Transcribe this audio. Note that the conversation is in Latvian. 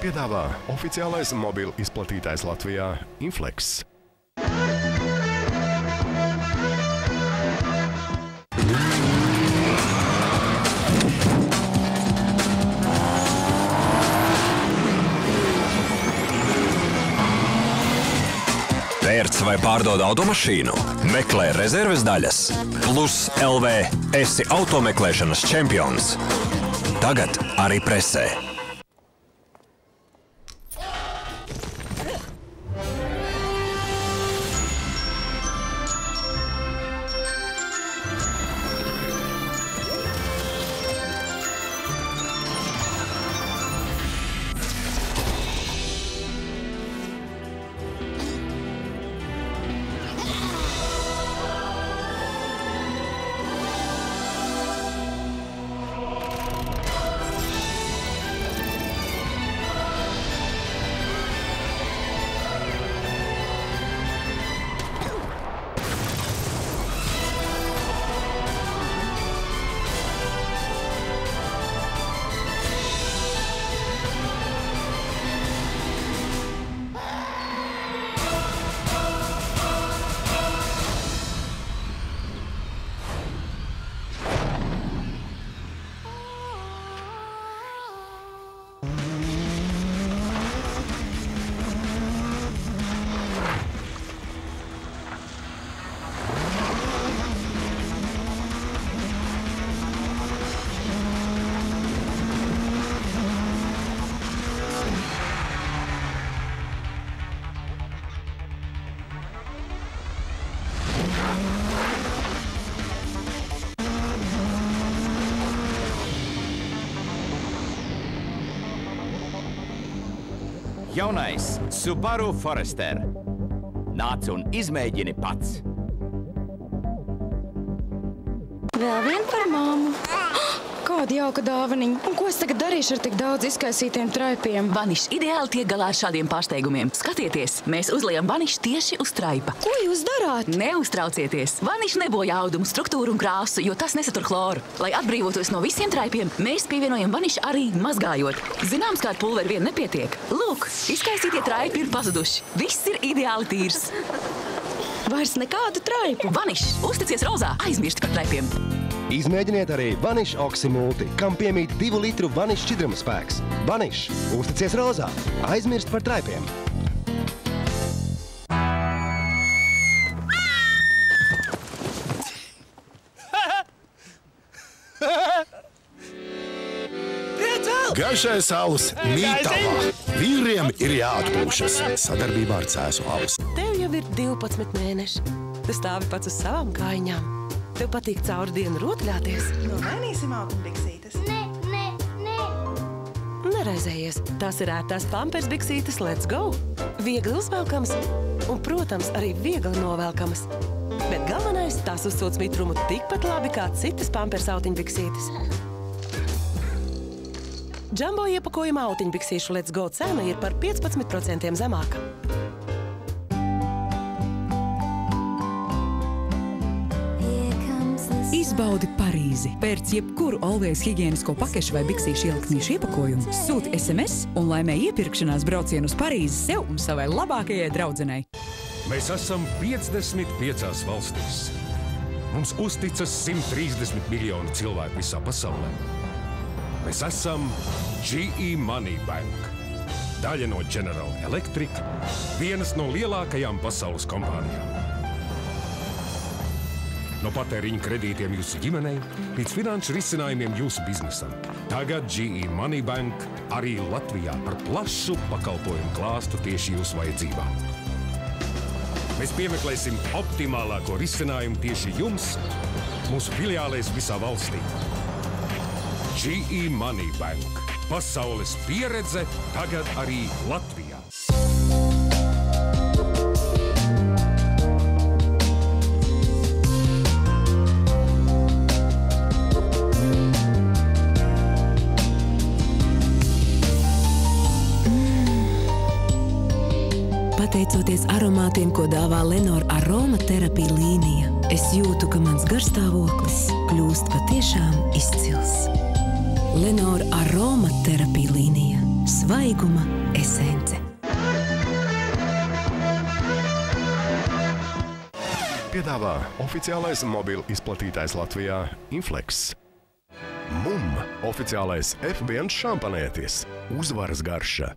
piedāvā oficiālais mobilu izplatītājs Latvijā Inflex. Pērc vai pārdod automašīnu? Meklē rezerves daļas. Plus LV esi automeklēšanas čempions. Tagad arī presē. Jaunais Subaru Forester. Nāc un izmēģini pats. Vēl vien par mammu. Kāda jauka dāvaniņa. Un ko es tagad darīšu ar tik daudz izkaisītiem traipiem? Vanišs ideāli tiek galā ar šādiem pārsteigumiem. Skatieties, mēs uzliekam vanišu tieši uz traipa. Ko jūs darāt? Neuztraucieties. Vanišs nebojā audumu, struktūru un krāsu, jo tas nesatur chloru. Lai atbrīvotos no visiem traipiem, mēs pievienojam vanišu arī mazgājot. Zināms, kā ar pulveri vien nepietiek. Lūk, izkaisītie traipi ir pazuduši. Viss ir ideāli tīrs. Vairs nekādu traipu. Vanišs, uzticies rozā, aizmirsti par traipiem. Izmēģiniet arī Vanish Oxymulti, kam piemīt 2 litru Vanish šķidruma spēks. Vanish, uzticies rozā, aizmirst par traipiem. Gaišais alus Mītavā. Vīriem ir jāatpūšas sadarbībā ar Cēsu alus. Tev jau ir 12 mēneši. Tu stāvi pats uz savām kājiņām. Tev patīk cauri dienu rotaļāties? Nomainīsim autumbiksītes? Nē. Neraizējies. Tās ir ērtās Pampers biksītes Let's Go. Viegli uzvelkamas un, protams, arī viegli novelkamas. Bet galvenais, tās uzsūc mitrumu tikpat labi kā citas Pampers autiņbiksītes. Jumbo iepakojuma autiņbiksīšu Let's Go cena ir par 15% zemāka. Izbaudi Parīzi. Pērc jebkuru Always higienisko pakešu vai biksīšu ieliktnīšu iepakojumu, sūti SMS un laimē iepirkšanās braucienu uz Parīzi sev un savai labākajai draudzenei. Mēs esam 55 valstīs. Mums uzticas 130 miljoni cilvēku visā pasaulē. Mēs esam GE Money Bank. Daļa no General Electric, vienas no lielākajām pasaules kompānijām. No patēriņa kredītiem jūsu ģimenei līdz finanšu risinājumiem jūsu biznesam. Tagad GE Money Bank arī Latvijā par plašu pakalpojumu klāstu tieši jūsu vajadzībām. Mēs piemeklēsim optimālāko risinājumu tieši jums, mūsu filiālēs visā valstī. GE Money Bank. Pasaules pieredze tagad arī Latvijā. Pateicoties aromātiem, ko dāvā Lenor aromaterapija līnija, es jūtu, ka mans garstāvoklis kļūst patiešām izcils. Lenor aromaterapija līnija. Svaiguma esence. Piedāvā oficiālais mobilu izplatītājs Latvijā Inflex. MUM oficiālais F1 šampanietis. Uzvaras garša.